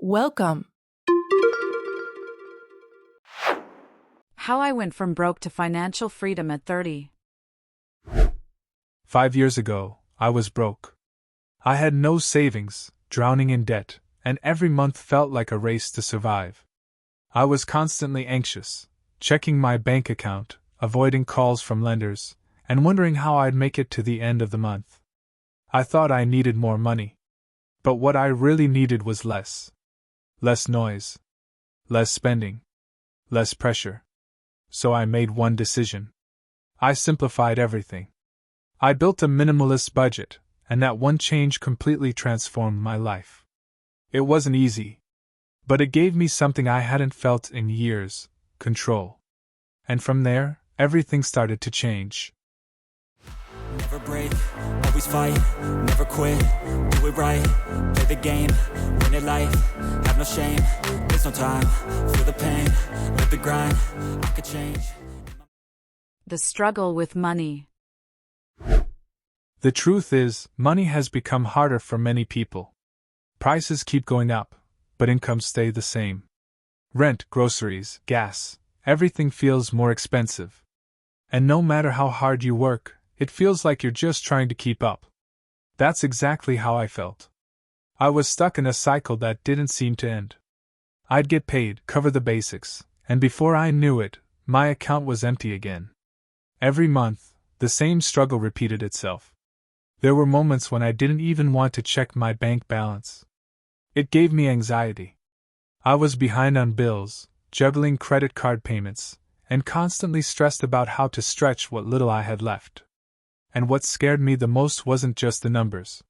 Welcome. How I went from broke to financial freedom at 30. 5 years ago, I was broke. I had no savings, drowning in debt, and every month felt like a race to survive. I was constantly anxious, checking my bank account, avoiding calls from lenders, and wondering how I'd make it to the end of the month. I thought I needed more money. But what I really needed was less. Less noise. Less spending. Less pressure. So I made one decision. I simplified everything. I built a minimalist budget, and that one change completely transformed my life. It wasn't easy, but it gave me something I hadn't felt in years: control. And from there, everything started to change. Never break, always fight, never quit, do it right, play the game, win it life, have no shame, there's no time, feel the pain, live the grind, I could change. The struggle with money. The truth is, money has become harder for many people. Prices keep going up, but incomes stay the same. Rent, groceries, gas, everything feels more expensive. And no matter how hard you work, it feels like you're just trying to keep up. That's exactly how I felt. I was stuck in a cycle that didn't seem to end. I'd get paid, cover the basics, and before I knew it, my account was empty again. Every month, the same struggle repeated itself. There were moments when I didn't even want to check my bank balance. It gave me anxiety. I was behind on bills, juggling credit card payments, and constantly stressed about how to stretch what little I had left. And what scared me the most wasn't just the numbers.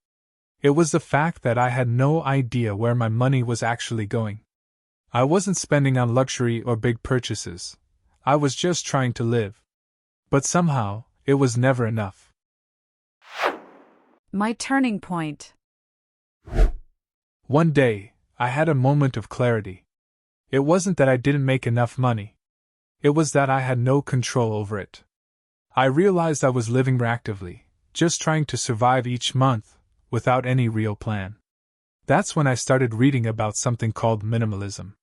It was the fact that I had no idea where my money was actually going. I wasn't spending on luxury or big purchases. I was just trying to live. But somehow, it was never enough. My turning point. One day, I had a moment of clarity. It wasn't that I didn't make enough money. It was that I had no control over it. I realized I was living reactively, just trying to survive each month, without any real plan. That's when I started reading about something called minimalism.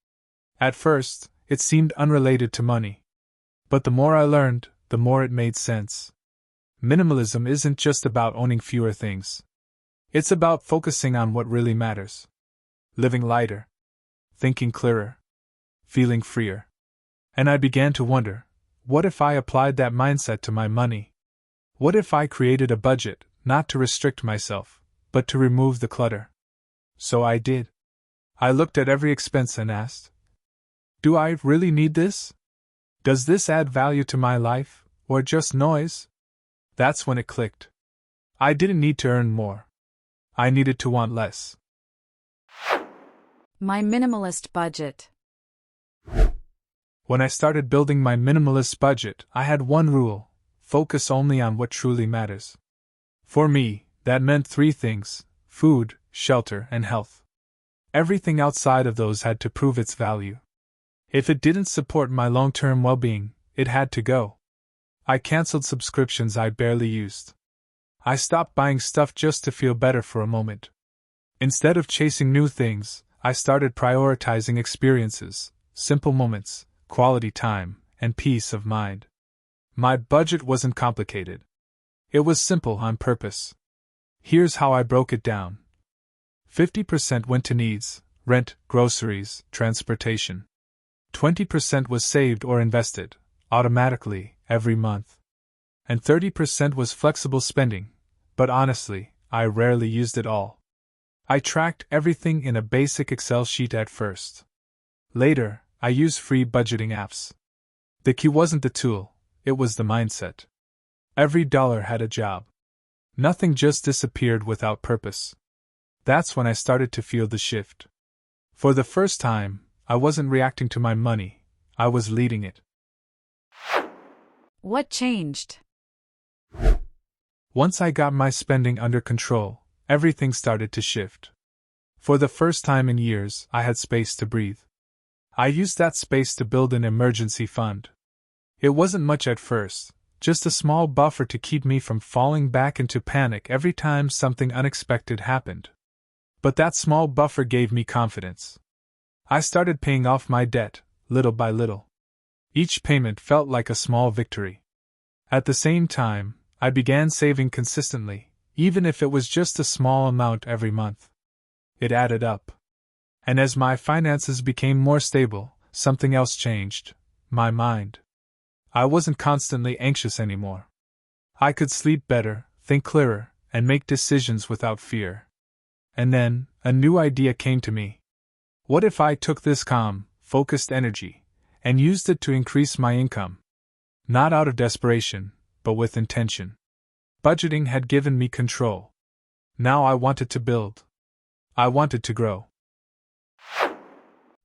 At first, it seemed unrelated to money. But the more I learned, the more it made sense. Minimalism isn't just about owning fewer things. It's about focusing on what really matters. Living lighter. Thinking clearer. Feeling freer. And I began to wonder, what if I applied that mindset to my money? What if I created a budget, not to restrict myself, but to remove the clutter? So I did. I looked at every expense and asked, do I really need this? Does this add value to my life, or just noise? That's when it clicked. I didn't need to earn more. I needed to want less. My minimalist budget. When I started building my minimalist budget, I had one rule: focus only on what truly matters. For me, that meant 3 things: food, shelter, and health. Everything outside of those had to prove its value. If it didn't support my long-term well-being, it had to go. I canceled subscriptions I barely used. I stopped buying stuff just to feel better for a moment. Instead of chasing new things, I started prioritizing experiences, simple moments, quality time, and peace of mind. My budget wasn't complicated. It was simple on purpose. Here's how I broke it down. 50% went to needs: rent, groceries, transportation. 20% was saved or invested, automatically, every month. And 30% was flexible spending, but honestly, I rarely used it all. I tracked everything in a basic Excel sheet at first. Later, I used free budgeting apps. The key wasn't the tool, it was the mindset. Every dollar had a job. Nothing just disappeared without purpose. That's when I started to feel the shift. For the first time, I wasn't reacting to my money, I was leading it. What changed? Once I got my spending under control, everything started to shift. For the first time in years, I had space to breathe. I used that space to build an emergency fund. It wasn't much at first, just a small buffer to keep me from falling back into panic every time something unexpected happened. But that small buffer gave me confidence. I started paying off my debt, little by little. Each payment felt like a small victory. At the same time, I began saving consistently, even if it was just a small amount every month. It added up. And as my finances became more stable, something else changed: my mind. I wasn't constantly anxious anymore. I could sleep better, think clearer, and make decisions without fear. And then, a new idea came to me. What if I took this calm, focused energy, and used it to increase my income? Not out of desperation, but with intention. Budgeting had given me control. Now I wanted to build. I wanted to grow.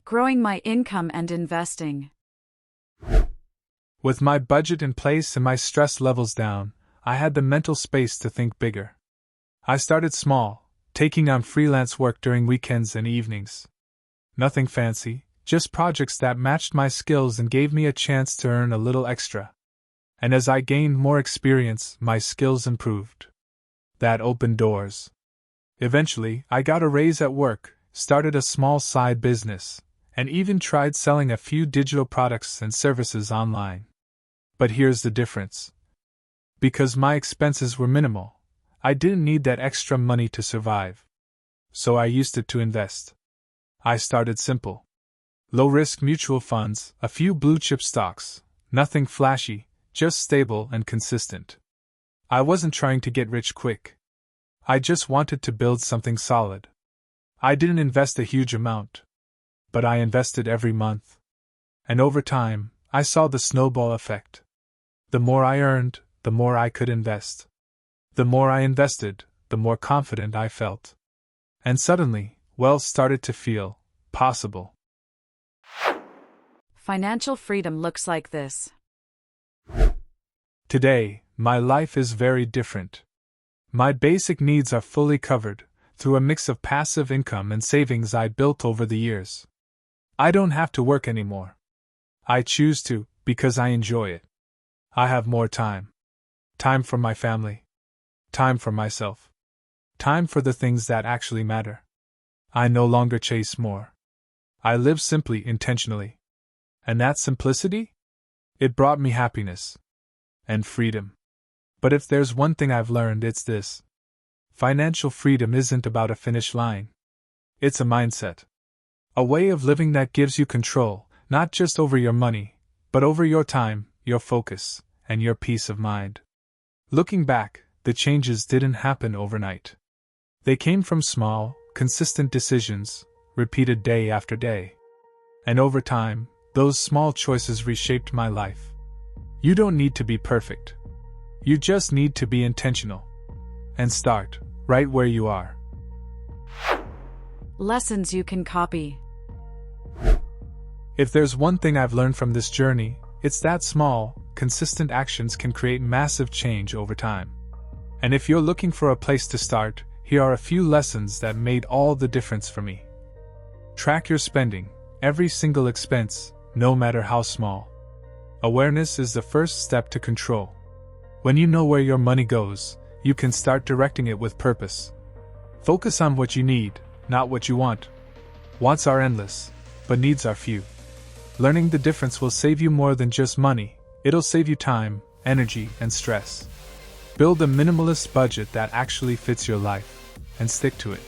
Growing my income and investing. With my budget in place and my stress levels down, I had the mental space to think bigger. I started small, taking on freelance work during weekends and evenings. Nothing fancy, just projects that matched my skills and gave me a chance to earn a little extra. And as I gained more experience, my skills improved. That opened doors. Eventually, I got a raise at work, started a small side business, and even tried selling a few digital products and services online. But here's the difference. Because my expenses were minimal, I didn't need that extra money to survive. So I used it to invest. I started simple. Low-risk mutual funds, a few blue-chip stocks, nothing flashy, just stable and consistent. I wasn't trying to get rich quick. I just wanted to build something solid. I didn't invest a huge amount. But I invested every month. And over time, I saw the snowball effect. The more I earned, the more I could invest. The more I invested, the more confident I felt. And suddenly, wealth started to feel possible. Financial freedom looks like this. Today, my life is very different. My basic needs are fully covered, through a mix of passive income and savings I built over the years. I don't have to work anymore. I choose to, because I enjoy it. I have more time. Time for my family. Time for myself. Time for the things that actually matter. I no longer chase more. I live simply, intentionally. And that simplicity? It brought me happiness. And freedom. But if there's one thing I've learned, it's this. Financial freedom isn't about a finish line. It's a mindset. A way of living that gives you control, not just over your money, but over your time, your focus, and your peace of mind. Looking back, the changes didn't happen overnight. They came from small, consistent decisions, repeated day after day. And over time, those small choices reshaped my life. You don't need to be perfect. You just need to be intentional. And start right where you are. Lessons you can copy. If there's one thing I've learned from this journey, it's that small, consistent actions can create massive change over time. And if you're looking for a place to start, here are a few lessons that made all the difference for me. Track your spending, every single expense, no matter how small. Awareness is the first step to control. When you know where your money goes, you can start directing it with purpose. Focus on what you need, not what you want. Wants are endless, but needs are few. Learning the difference will save you more than just money. It'll save you time, energy, and stress. Build a minimalist budget that actually fits your life, and stick to it.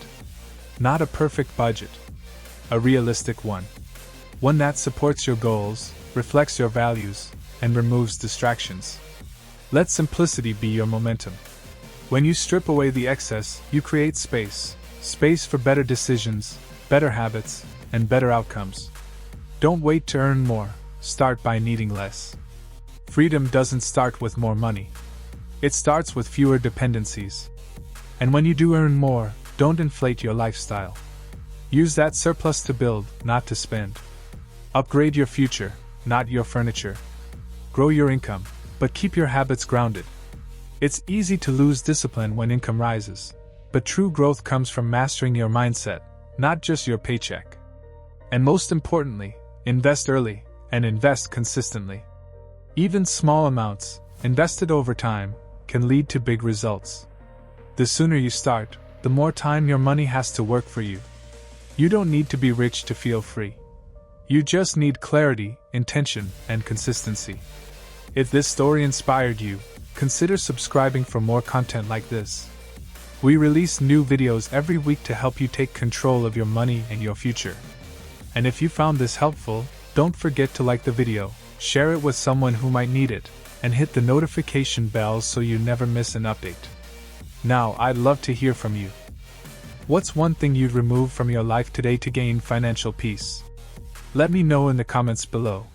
Not a perfect budget. A realistic one. One that supports your goals, reflects your values, and removes distractions. Let simplicity be your momentum. When you strip away the excess, you create space. Space for better decisions, better habits, and better outcomes. Don't wait to earn more, start by needing less. Freedom doesn't start with more money. It starts with fewer dependencies. And when you do earn more, don't inflate your lifestyle. Use that surplus to build, not to spend. Upgrade your future, not your furniture. Grow your income, but keep your habits grounded. It's easy to lose discipline when income rises, but true growth comes from mastering your mindset, not just your paycheck. And most importantly, invest early and invest consistently. Even small amounts, invested over time, can lead to big results. The sooner you start, the more time your money has to work for you. You don't need to be rich to feel free. You just need clarity, intention, and consistency. If this story inspired you, consider subscribing for more content like this. We release new videos every week to help you take control of your money and your future. And if you found this helpful, don't forget to like the video, share it with someone who might need it, and hit the notification bell so you never miss an update. Now, I'd love to hear from you. What's one thing you'd remove from your life today to gain financial peace? Let me know in the comments below.